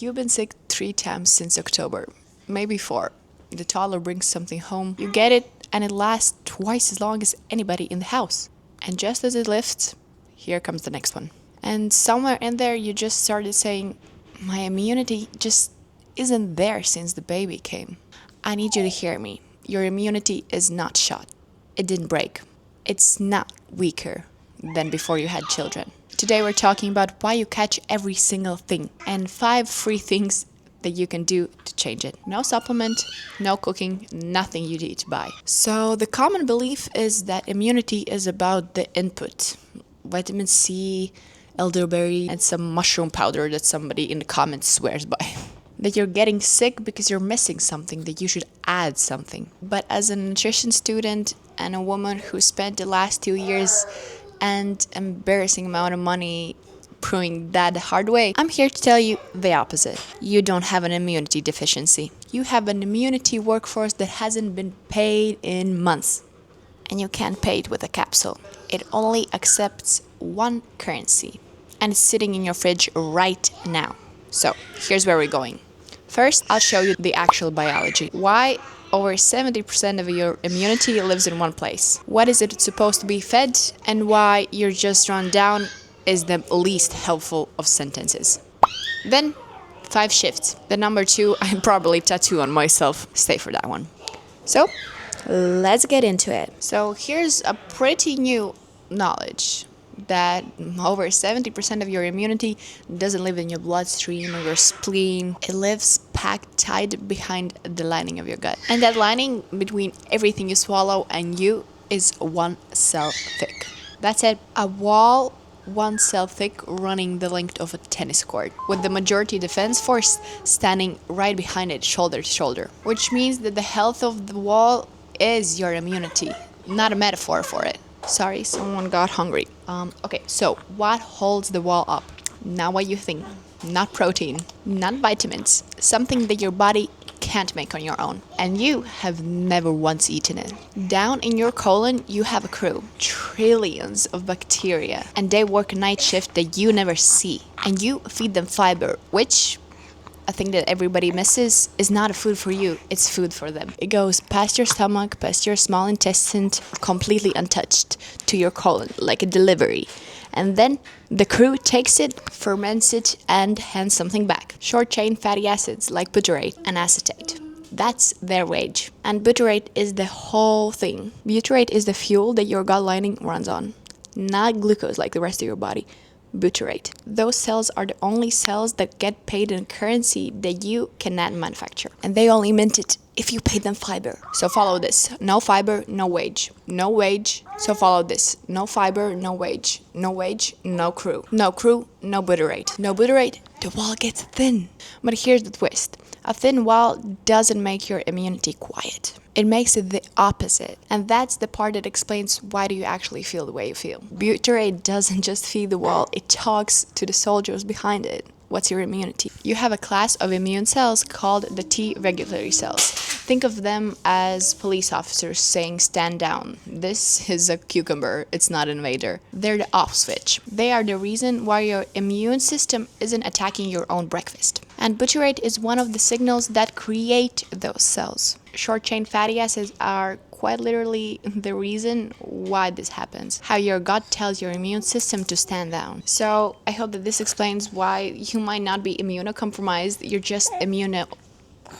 You've been sick 3 times since October, maybe 4. The toddler brings something home, you get it, and it lasts twice as long as anybody in the house. And just as it lifts, here comes the next one. And somewhere in there, you just started saying, my immunity just isn't there since the baby came. I need you to hear me. Your immunity is not shot. It didn't break. It's not weaker than before you had children. Today we're talking about why you catch every single thing and 5 free things that you can do to change it. No supplement, no cooking, nothing you need to buy. So the common belief is that immunity is about the input. Vitamin C, elderberry, and some mushroom powder that somebody in the comments swears by. That you're getting sick because you're missing something, that you should add something. But as a nutrition student and a woman who spent the last 2 years and embarrassing amount of money proving that the hard way, I'm here to tell you the opposite. You don't have an immunity deficiency. You have an immunity workforce that hasn't been paid in months. And you can't pay it with a capsule. It only accepts one currency. And it's sitting in your fridge right now. So, here's where we're going. First, I'll show you the actual biology. Why over 70% of your immunity lives in one place. What is it supposed to be fed? And why you're just run down is the least helpful of sentences. Then, 5 shifts. The number 2, I probably tattoo on myself. Stay for that one. So, let's get into it. So, here's a pretty new knowledge that over 70% of your immunity doesn't live in your bloodstream or your spleen. It lives packed tight behind the lining of your gut. And that lining between everything you swallow and you is 1 cell thick. That's it. A wall 1 cell thick running the length of a tennis court, with the majority defense force standing right behind it, shoulder to shoulder. Which means that the health of the wall is your immunity, not a metaphor for it. Sorry, someone got hungry. Okay, so what holds the wall up? Not what you think. Not protein. Not vitamins. Something that your body can't make on your own. And you have never once eaten it. Down in your colon, you have a crew. Trillions of bacteria. And they work a night shift that you never see. And you feed them fiber, which a thing that everybody misses is not a food for you, it's food for them. It goes past your stomach, past your small intestine, completely untouched, to your colon, like a delivery. And then the crew takes it, ferments it, and hands something back. Short-chain fatty acids like butyrate and acetate. That's their wage. And butyrate is the whole thing. Butyrate is the fuel that your gut lining runs on, not glucose like the rest of your body. Butyrate. Those cells are the only cells that get paid in currency that you cannot manufacture. And they only mint it if you pay them fiber. So follow this. No fiber, no wage. No wage, so follow this. No fiber, no wage. No wage, no crew. No crew, no butyrate. No butyrate, the wall gets thin. But here's the twist. A thin wall doesn't make your immunity quiet. It makes it the opposite. And that's the part that explains why do you actually feel the way you feel. Butyrate doesn't just feed the wall, it talks to the soldiers behind it. What's your immunity? You have a class of immune cells called the T regulatory cells. Think of them as police officers saying stand down. This is a cucumber, it's not an invader. They're the off switch. They are the reason why your immune system isn't attacking your own breakfast. And butyrate is one of the signals that create those cells. Short-chain fatty acids are quite literally the reason why this happens. How your gut tells your immune system to stand down. So I hope that this explains why you might not be immunocompromised, you're just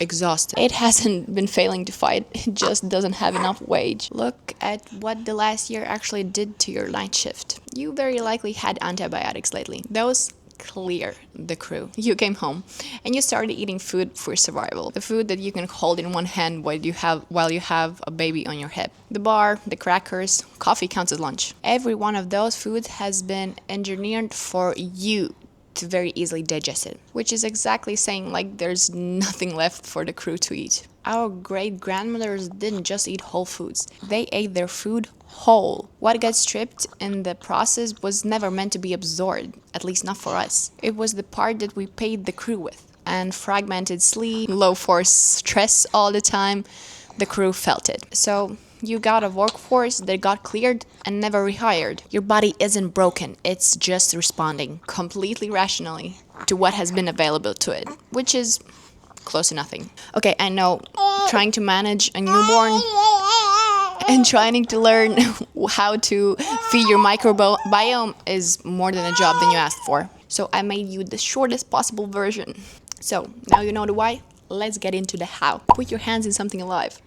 exhausted. It hasn't been failing to fight, it just doesn't have enough wage. Look at what the last year actually did to your night shift. You very likely had antibiotics lately. Those clear the crew. You came home and you started eating food for survival. The food that you can hold in one hand while you have a baby on your hip. The bar, the crackers, coffee counts as lunch. Every one of those foods has been engineered for you to very easily digest it, which is exactly saying like there's nothing left for the crew to eat. Our great grandmothers didn't just eat whole foods, they ate their food whole. What got stripped in the process was never meant to be absorbed, at least not for us. It was the part that we paid the crew with. And fragmented sleep, low force stress all the time, the crew felt it. So you got a workforce that got cleared and never rehired. Your body isn't broken, it's just responding completely rationally. to what has been available to it, which is close to nothing. Okay, I know, trying to manage a newborn and trying to learn how to feed your microbiome is more than a job than you asked for. So I made you the shortest possible version. So now you know the why, let's get into the how. Put your hands in something alive.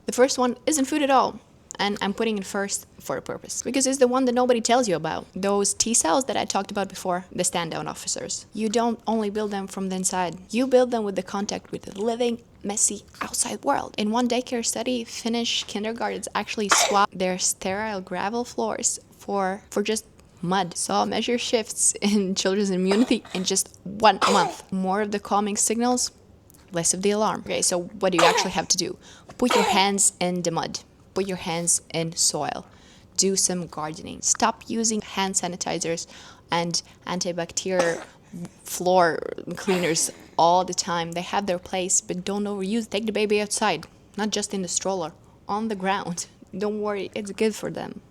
The first one isn't food at all. And I'm putting it first for a purpose. Because it's the one that nobody tells you about. Those T cells that I talked about before, the stand-down officers. You don't only build them from the inside. You build them with the contact with the living, messy outside world. In one daycare study, Finnish kindergartens actually swapped their sterile gravel floors for just mud. Saw measure shifts in children's immunity in just 1 month. More of the calming signals, less of the alarm. Okay, so what do you actually have to do? Put your hands in the mud. Put your hands in soil. Do some gardening. Stop using hand sanitizers and antibacterial floor cleaners all the time. They have their place, but don't overuse. Take the baby outside, not just in the stroller, on the ground. Don't worry, it's good for them.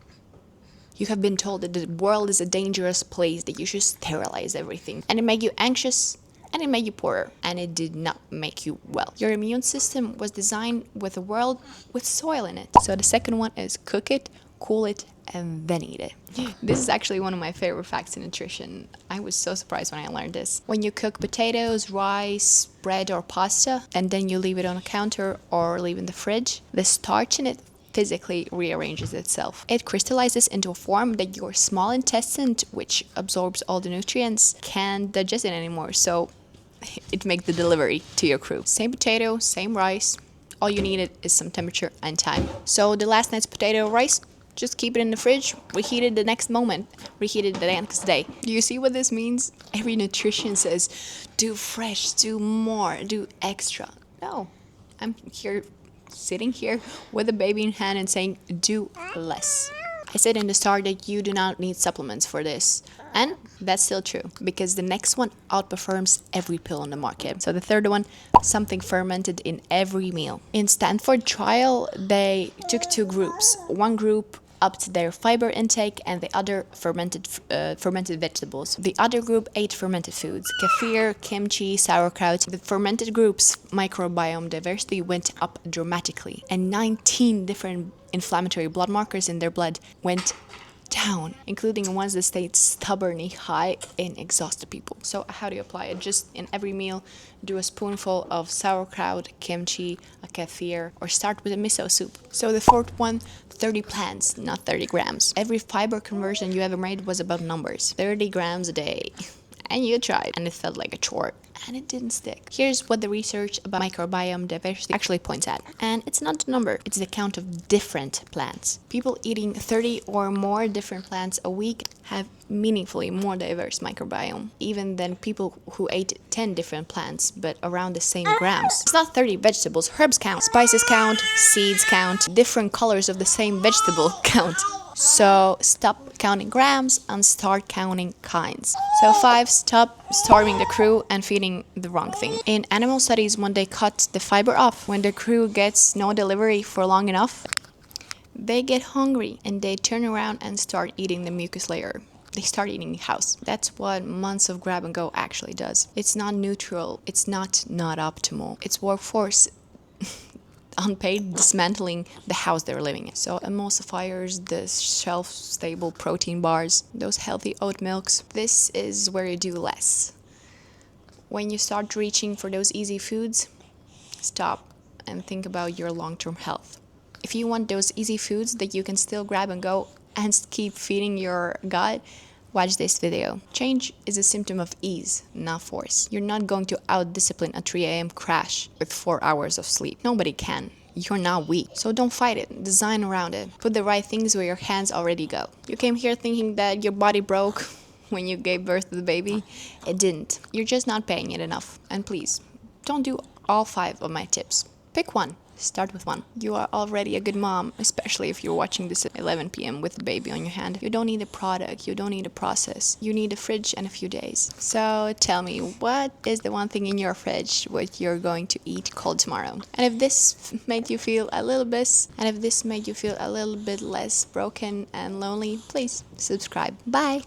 You have been told that the world is a dangerous place, that you should sterilize everything. And it made you anxious, and it made you poorer, and it did not make you well. Your immune system was designed with a world with soil in it. So the second one is cook it, cool it, and then eat it. This is actually one of my favorite facts in nutrition. I was so surprised when I learned this. When you cook potatoes, rice, bread, or pasta, and then you leave it on a counter or leave in the fridge, the starch in it physically rearranges itself. It crystallizes into a form that your small intestine, which absorbs all the nutrients, can't digest it anymore. So it makes the delivery to your crew. Same potato, same rice. All you needed is some temperature and time. So the last night's potato or rice, just keep it in the fridge, reheat it the next moment, reheat it the next day. Do you see what this means? Every nutrition says, do fresh, do more, do extra. No, I'm here, sitting here with a baby in hand and saying, do less. I said in the start that you do not need supplements for this. And that's still true, because the next one outperforms every pill on the market. So the third one, something fermented in every meal. In Stanford trial, they took 2 groups. One group upped their fiber intake and the other fermented vegetables. The other group ate fermented foods, kefir, kimchi, sauerkraut. The fermented group's microbiome diversity went up dramatically, and 19 different inflammatory blood markers in their blood went down, including ones that stayed stubbornly high in exhausted people. So how do you apply it? Just in every meal, do a spoonful of sauerkraut, kimchi, a kefir, or start with a miso soup. So the fourth one, 30 plants, not 30 grams. Every fiber conversion you ever made was about numbers. 30 grams a day. And you tried, and it felt like a chore, and it didn't stick. Here's what the research about microbiome diversity actually points at. And it's not the number, it's the count of different plants. People eating 30 or more different plants a week have meaningfully more diverse microbiome, even than people who ate 10 different plants, but around the same grams. It's not 30 vegetables, herbs count, spices count, seeds count, different colors of the same vegetable count. So stop counting grams and start counting kinds. So 5, stop starving the crew and feeding the wrong thing. In animal studies, when they cut the fiber off, when the crew gets no delivery for long enough, they get hungry and they turn around and start eating the mucus layer. They start eating the house. That's what months of grab and go actually does. It's not neutral. It's not optimal. It's workforce unpaid dismantling the house they're living in. So emulsifiers, the shelf-stable protein bars, those healthy oat milks, this is where you do less. When you start reaching for those easy foods, stop and think about your long-term health. If you want those easy foods that you can still grab and go and keep feeding your gut, watch this video. Change is a symptom of ease, not force. You're not going to out-discipline a 3 a.m. crash with 4 hours of sleep. Nobody can. You're not weak. So don't fight it. Design around it. Put the right things where your hands already go. You came here thinking that your body broke when you gave birth to the baby. It didn't. You're just not paying it enough. And please, don't do all 5 of my tips. Pick one. Start with one. You are already a good mom, especially if you're watching this at 11 p.m. with the baby on your hand. You don't need a product. You don't need a process. You need a fridge and a few days. So tell me, what is the one thing in your fridge what you're going to eat cold tomorrow? And if this made you feel a little bit, less broken and lonely, please subscribe. Bye.